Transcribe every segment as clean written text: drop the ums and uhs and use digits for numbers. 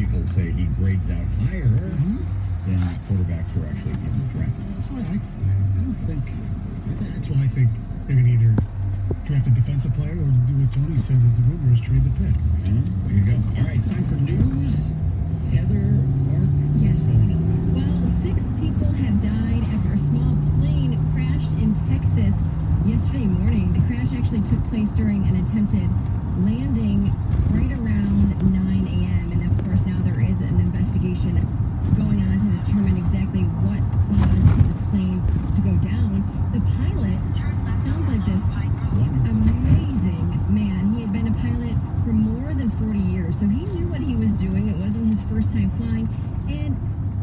people say he grades out higher than quarterbacks who are actually in the draft. That's why I don't think. That's why I think they're going to either draft a defensive player or do what Tony said as the rumors, trade the pick. There you go. All right, it's time for news. Heather, Mark, Yes. what's going on? Well, 6 people have died after a small plane crashed in Texas yesterday morning. The crash actually took place during an attempted landing right around 9 a.m. And of course, now there is an investigation going on to determine exactly what caused this plane to go down. The pilot sounds like this amazing man. He had been a pilot for more than 40 years, so he knew what he was doing. It wasn't his first time flying. And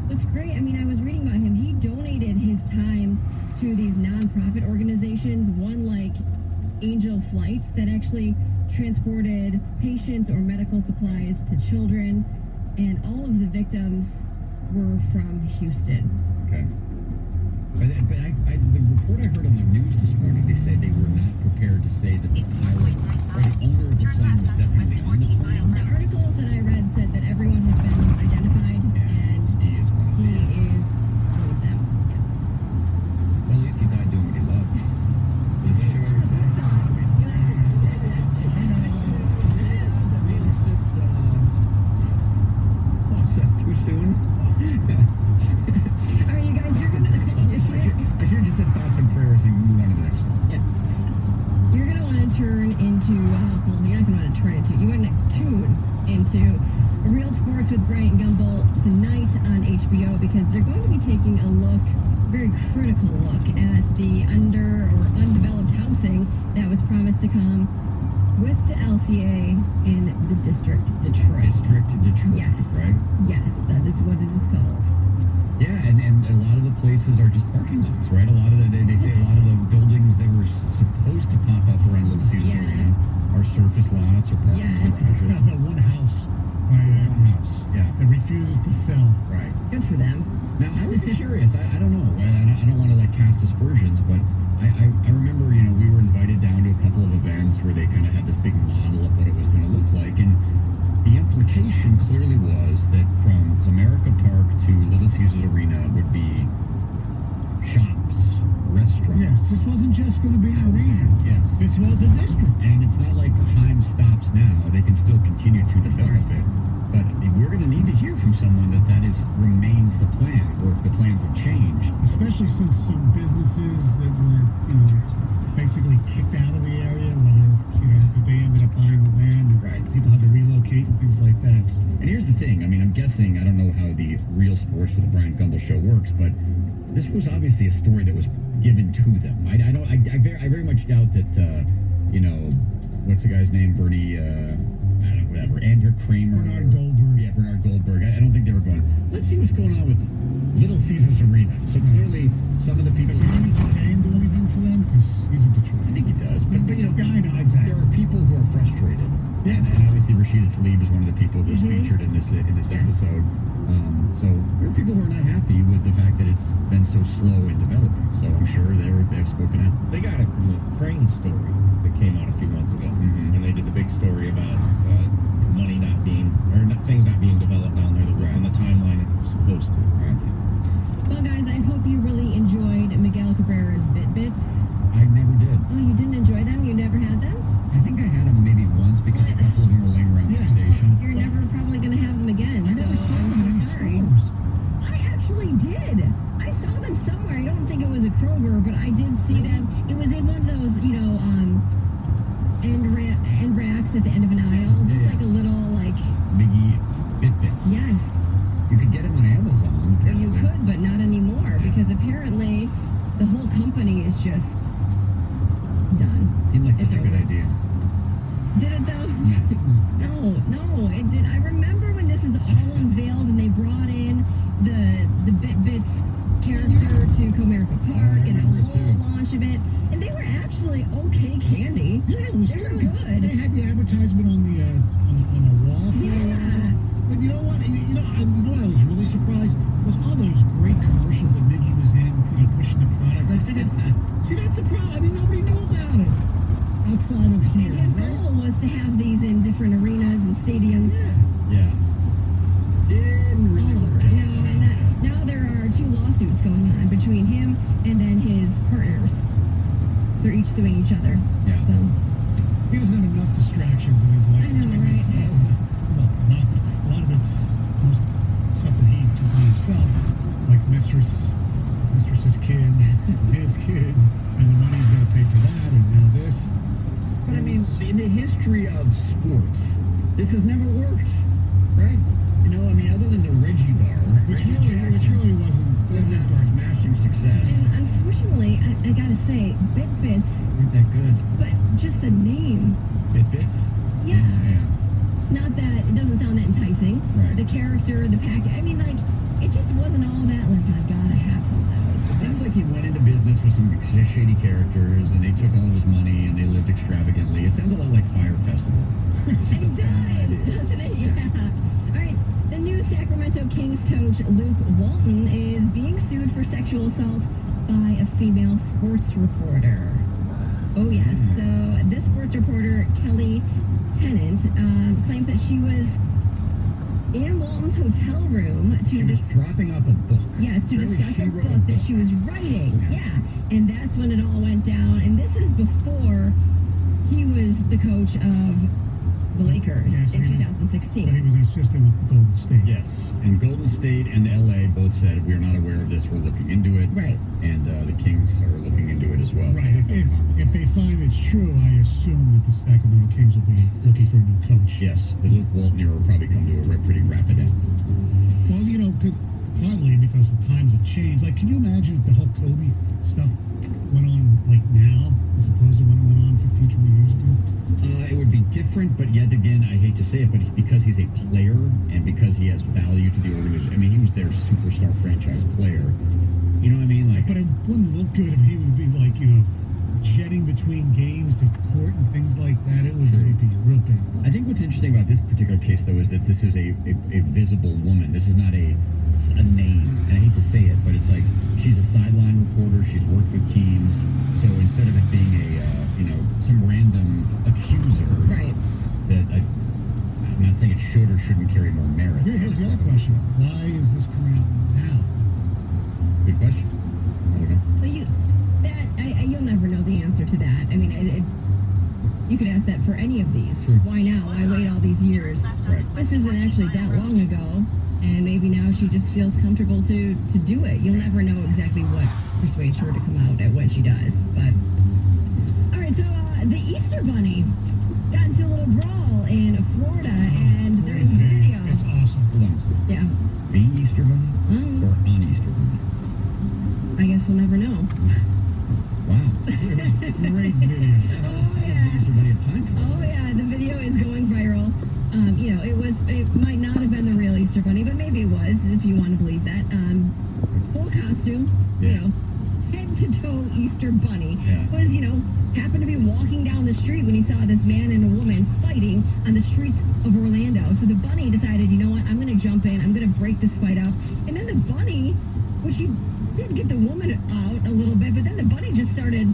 what's great, I mean, I was reading about him. He donated his time to these nonprofit organizations, one like Angel Flights, that actually transported patients or medical supplies to children. And all of the victims were from Houston. Okay. But the report I heard on the news this morning, they said they were not prepared to say that the pilot or the owner of the plane was definitely on the plane. The articles that I read said that everyone has been identified, and he is one of he them. is one of them. Yes. Well, at least he died doing what he loved. Is that what you're saying? Too soon? All right, you guys, you're gonna. I should have just said thoughts and prayers and move on to the next one. Yeah. You're gonna want to turn into. Well, you're not gonna want to turn into. You want to tune into Real Sports with Bryant Gumbel tonight on HBO, because they're going to be taking a look, very critical look, at the undeveloped housing that was promised to come with the LCA in the District Detroit. District Detroit, Yes. right? Yes, that is what it is called. Yeah, and a lot of the places are just parking lots, right? A lot of they say a lot of the buildings that were supposed to pop up around Little Caesars Arena are surface lots or parking Yes. garages. I've got one house by One house, yeah, that refuses to sell. right. Good for them. Now, I would be curious. I don't know. I don't want to like cast aspersions, but I remember, you know, we were invited down to a couple of events where they kind of had this big model of what it was going to look like, and the implication clearly was that from Comerica Park to Little Caesars Arena would be shops, restaurants. Yes, this wasn't just going to be an arena. Yes. This was a district. And it's not like time stops now. They can still continue to develop course. it. But we're going to need to hear from someone that remains the plan, or if the plans have changed. Especially since some businesses that were, basically kicked out of the area, whether, that they ended up buying the land and Right. people had to relocate and things like that. And here's the thing. I mean, I'm guessing, I don't know how the Real Sports for the Bryant Gumbel Show works, but this was obviously a story that was given to them. I very much doubt that, what's the guy's name? Bernie, I don't know, whatever. Andrew Kramer. Bernard Goldberg. Yeah, Bernard Goldberg. I don't think they were going, let's see what's going on with Little Caesars Arena. So clearly, some of the people... Does Andy Zidane do anything for them? Because he's in Detroit. I think he does. But I know, exactly. there are people who are frustrated. Yes. And obviously Rashida Tlaib is one of the people who's featured in this episode. So there are people who are not happy with the fact that it's been so slow in developing. So I'm sure they've spoken out. They got it from the crane story that came out a few months ago, when they did the big story about money not being, things not being developed down there on the timeline it was supposed to. Right. Well, guys, I hope you really enjoyed Miguel Cabrera's Bits. I never did. Oh, you didn't enjoy them? You never had them? I think I had them maybe once because a couple of them were laying around the station. You're never probably going to have them again, I so never saw I'm them in so sorry. stores. I actually did. I saw them somewhere. I don't think it was a Kroger, but I did see them. It was in one of those, end racks at the end of an aisle, just like a little, Biggie Bits. yes. You could get them on Amazon. Well, you apparently. could, but not anymore, because apparently the whole company is just done. Seemed like such It's a good over. idea. Did it though? Yeah. No, it did. I remember when this was all unveiled and they brought in the Bits character to Comerica Park and the remember whole too. launch of it, and they were actually okay candy. Yeah, it was They were good. good. They had the advertisement on the wall for a Yeah. while. But you know what? I was really surprised was all those great commercials that Mickey was in, pushing the product. I figured, see, that's the problem. I mean, nobody knew about it outside of here. And his right? goal was to have these in different arenas and stadiums. Yeah. Yeah. they're each suing each other. Yeah. So He doesn't have enough distractions in his life. I know, between his right? sales. Look, a lot of it's stuff that he took on himself, like mistress's kids, his kids, and the money he's got to pay for that, and now this. But I mean, in the history of sports, this has never worked, right? You know, I mean, other than the Reggie bar, Which Reggie really wasn't a smashing success. and unfortunately, I gotta say, Bit-Bits, Weren't that good? but just the name. Bit-Bits? Yeah. Yeah. Not that it doesn't sound that enticing. Right. The character, the package. I mean, like, it just wasn't all that. Like, I've gotta have some of those. It sounds like he went into business with some shady characters, and they took all of his money, and they lived extravagantly. It sounds a lot like Fire Festival. It does, doesn't it? Yeah. All right. The new Sacramento Kings coach Luke Walton is being sued for sexual assault by a female sports reporter. Oh yes. So this sports reporter Kelly Tennant claims that she was in Walton's hotel room She was dropping off a book. Yes, to Apparently discuss she a wrote book that she was writing. Yeah. Yeah. And that's when it all went down. And this is before he was the coach of the Lakers Yes, in he was- 2016. But he was an assistant with Golden State. Yes, and Golden State and LA both said we are not aware of this. We're looking into it. Right. And the Kings are looking into it as well. Right. If they find it's true, I assume that the Sacramento Kings will be looking for a new coach. Yes, the Luke Walton era will probably come to a pretty rapid end. Well, you know, partly because the times have changed. Like, can you imagine if the whole Kobe stuff went on like now, as opposed to when it went on 15, 20 years ago? It would be different, but yet again, I hate to say it, but because he's a player and because he has value to the organization. I mean, he was their superstar franchise player. You know what I mean? Like, But it wouldn't look good if he would be like, you know, jetting between games to court and things like that. It would True. really be real big. I think what's interesting about this particular case, though, is that this is a visible woman. This is not a name. And I hate to say it, but it's like she's a sideline reporter. She's worked with teams. So instead of it being some random accuser, Right. that I'm not saying it should or shouldn't carry more merit. Here's the other question. Why is this coming out now? Good question. I don't know. Well, you'll never know the answer to that. I mean, you could ask that for any of these. True. Why now? Why wait all these years? Right. This isn't actually that long ago, and maybe now she just feels comfortable to do it. You'll never know exactly what persuades her to come out at when she does. But all right, so the Easter Bunny got into a little brawl in Florida, and there's a video. It's awesome. Hold on a second. Yeah. The Easter Bunny Oh, or on Easter Bunny? I guess we'll never know. Wow. Great video. Oh, How does yeah. the Easter Bunny have time for Oh this? yeah, the video is going viral. It might not have been the real Easter Bunny, but maybe it was, if you want to believe that. Full costume, Yeah. head to toe Easter Bunny Yeah. was, happened to be walking down the street when he saw this man and a woman fighting on the streets of Orlando. So the bunny decided, you know what, I'm going to jump in, I'm going to break this fight up. And then the bunny, which he did get the woman out a little bit, but then the bunny just started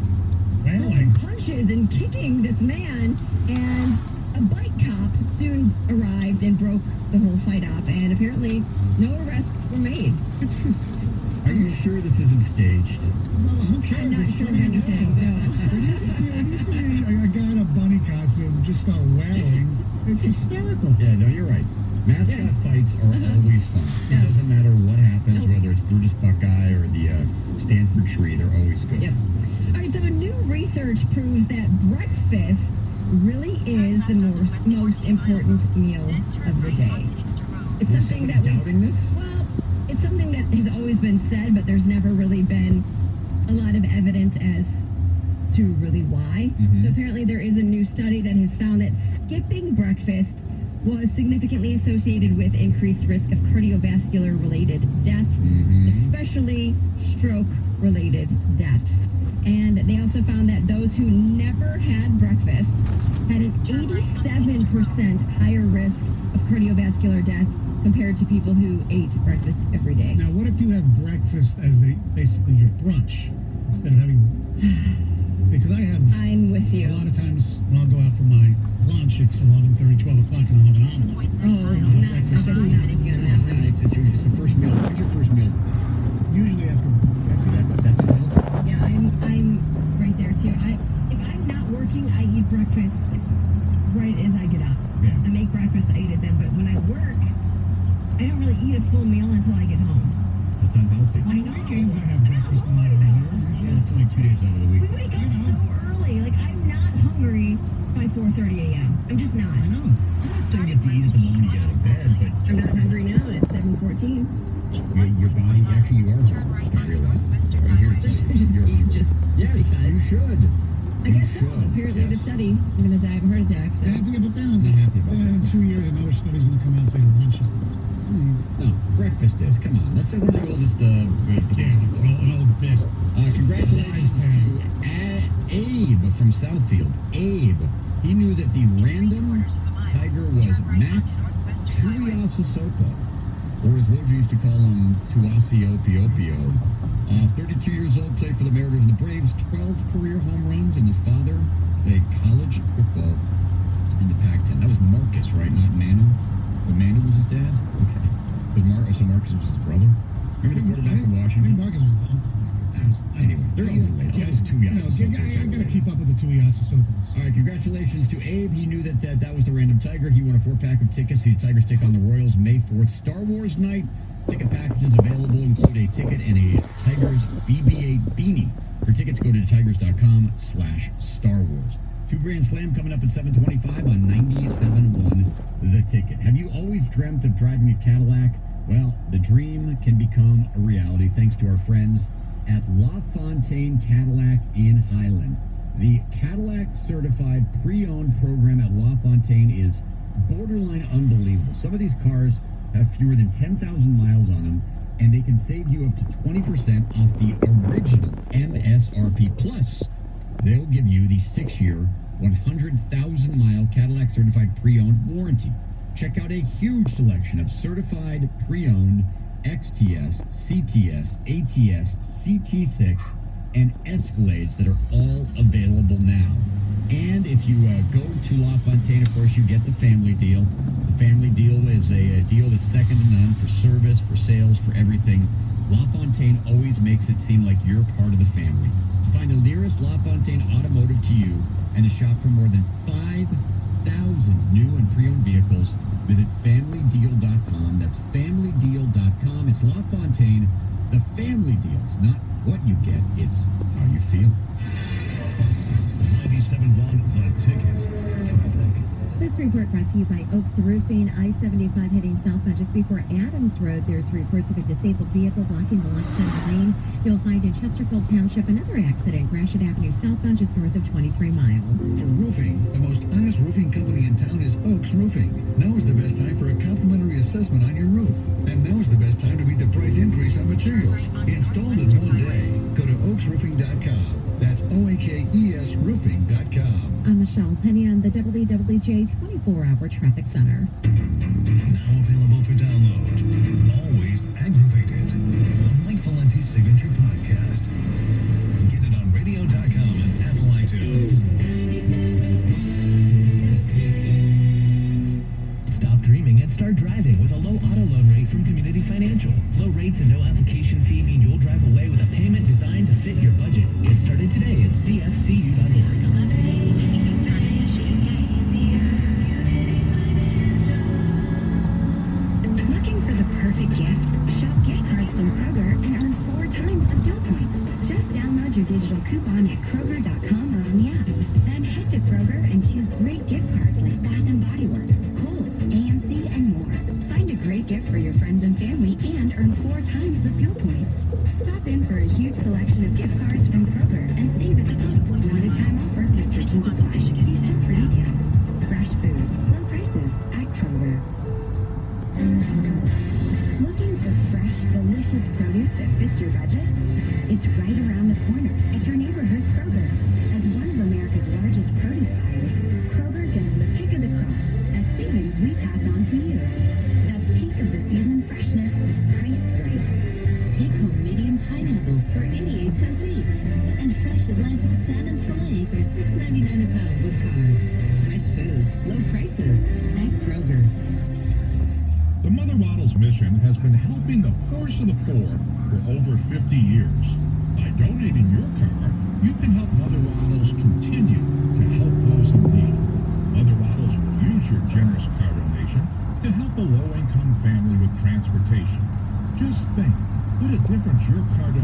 throwing punches and kicking this man, and a bike cop soon arrived and broke the whole fight up, and apparently no arrests were made. It's just, Are you sure this isn't staged? well, who cares? I'm not It's sure funny as anything, hell. no. When you see a guy in a bunny costume just start wailing, it's hysterical. Yeah, no, you're right. Mascot Yeah. fights are always fun. It Yes. doesn't matter what happens, Nope. whether it's Brutus Buckeye or the Stanford Tree, they're always good. Yep. All right, so new research proves that breakfast really is the most important meal of the day. It's Is something somebody that we doubting this? Well, it's something that has always been said, but there's never really been a lot of evidence as to really why. Mhm. So apparently there is a new study that has found that skipping breakfast was significantly associated with increased risk of cardiovascular related death, Mhm. especially stroke related deaths. And they also found that those who never had breakfast had an 87% higher risk of cardiovascular death compared to people who ate breakfast every day. Now, what if you have breakfast as basically your brunch instead of having? See, because I have I'm with a you. lot of times when I'll go out for my lunch, it's 11:30, 12 o'clock, and I'll have an omelet. Oh, not, I guess not with you on that one. It's the first meal. When's your first meal? Usually after. See, that's unhealthy. Yeah, I'm right there too. eat a full meal until I get home. That's unhealthy. On the weekends, I have breakfast a little earlier. Yeah, Usually. it's only 2 days out of the week. We wake up so early. Like, I'm not hungry by 4:30 a.m. I'm just not. I know. I'm not saying you have to eat at the moment you get out of bed, but I'm not hungry now at 7:14. your body, actually you are hungry. Just don't realize it. I'm here to tell you. Just You're eat, hungry. just Yes, because. you should. I guess so. Apparently, the study, I'm going to die of a heart attack. So. Yeah, but then I'm not happy about in that. 2 years, another study's going to come out and say lunch is. No, breakfast is. Come on. Let's say one of the oldest An old bit. congratulations to Abe from Southfield. Abe. He knew that the random tiger was Matt Tuiasosopo, or as Woj used to call him, Tuasiopio. 32 years old, played for the Mariners and the Braves, 12 career home runs, and his father played college football in the Pac-10. That was Marcus, right? Not Manu? But Manu was his dad? Okay. So Marcus was his brother? Remember the quarterback from I think Washington? Marcus was uncle. Anyway, they're all related. All those Tuiasosopos. I got to keep up with the Tuiasosopos. All right, congratulations to Abe. He knew that was the random tiger. He won a 4-pack of tickets to the Tigers take on the Royals May 4th. Star Wars night. Ticket packages available include a ticket and a Tigers BB-8 beanie. For tickets, go to tigers.com/Star Wars. 2 Grand Slam coming up at 7:25 on 97.1 The Ticket. Have you always dreamt of driving a Cadillac? Well, the dream can become a reality thanks to our friends at LaFontaine Cadillac in Highland. The Cadillac Certified Pre-Owned program at LaFontaine is borderline unbelievable. Some of these cars have fewer than 10,000 miles on them, and they can save you up to 20% off the original MSRP. Plus, they'll give you the 6-year, 100,000-mile Cadillac Certified Pre-Owned warranty. Check out a huge selection of certified pre-owned XTS, CTS, ATS, CT6, and Escalades that are all available now. And if you go to LaFontaine, of course, you get the family deal. The family deal is a deal that's second to none for service, for sales, for everything. LaFontaine always makes it seem like you're part of the family. To find the nearest LaFontaine automotive to you and to shop for more than 5,000 new and pre-owned vehicles, visit FamilyDeal.com. That's FamilyDeal.com. It's LaFontaine, the family deal. It's not what you get, it's how you feel. 97.1 The Ticket. Traffic. This report brought to you by Oaks Roofing. I-75 heading southbound just before Adams Road. There's reports of a disabled vehicle blocking the left center lane. You'll find in Chesterfield Township another accident. Gratiot Avenue southbound just north of 23 Mile. For roofing, the most honest roofing company in town is Oaks Roofing. Now is the best time for a complimentary assessment on your roof. And now is the best time to beat the price increase on materials. Installed in one day. Go to oaksroofing.com. That's OAKES roofing.com. I'm Michelle Penny on the WWJ 24-hour traffic center. Now available for download. Always Aggravated. A Mike Valenti signature podcast. Get it on radio.com and Apple iTunes. Stop dreaming and start driving with a low auto loan rate from Community Financial. Low rates and no application fee mean you'll drive away with a payment designed to fit your budget. Get started today at cfcu.org. Looking for the perfect gift? Shop gift cards from Kroger and earn 4 times the fuel points. Just download your digital coupon at Kroger.com or on the app. Then head to Kroger and choose great gift cards like Bath & Body Works, Kohl's, AMC, and more. Find a great gift for your friends and family and earn 4 times the fuel points. Stop in for a huge selection of gift cards from Kroger and save at the pump. Limited time offer. Restrictions apply. See store for details. Fresh food, low prices at Kroger. Looking for fresh, delicious produce that fits your budget? It's right around the corner at your neighborhood Kroger. As one of America's largest produce buyers, Kroger gives the pick of the crop at savings we pass on to you. That's peak of the season freshness, priced right. Take home medium pineapples for 88 cents each. And fresh Atlantic salmon fillets are $6.99 a pound with card. Fresh food, low prices at Kroger. The Mother Waddles mission has been helping the poorest of the poor for over 50 years. By donating your car, you can help Mother Waddles continue to help those in need. Mother Waddles will use your generous car donation to help a low-income family with transportation. Just think what a difference your car donation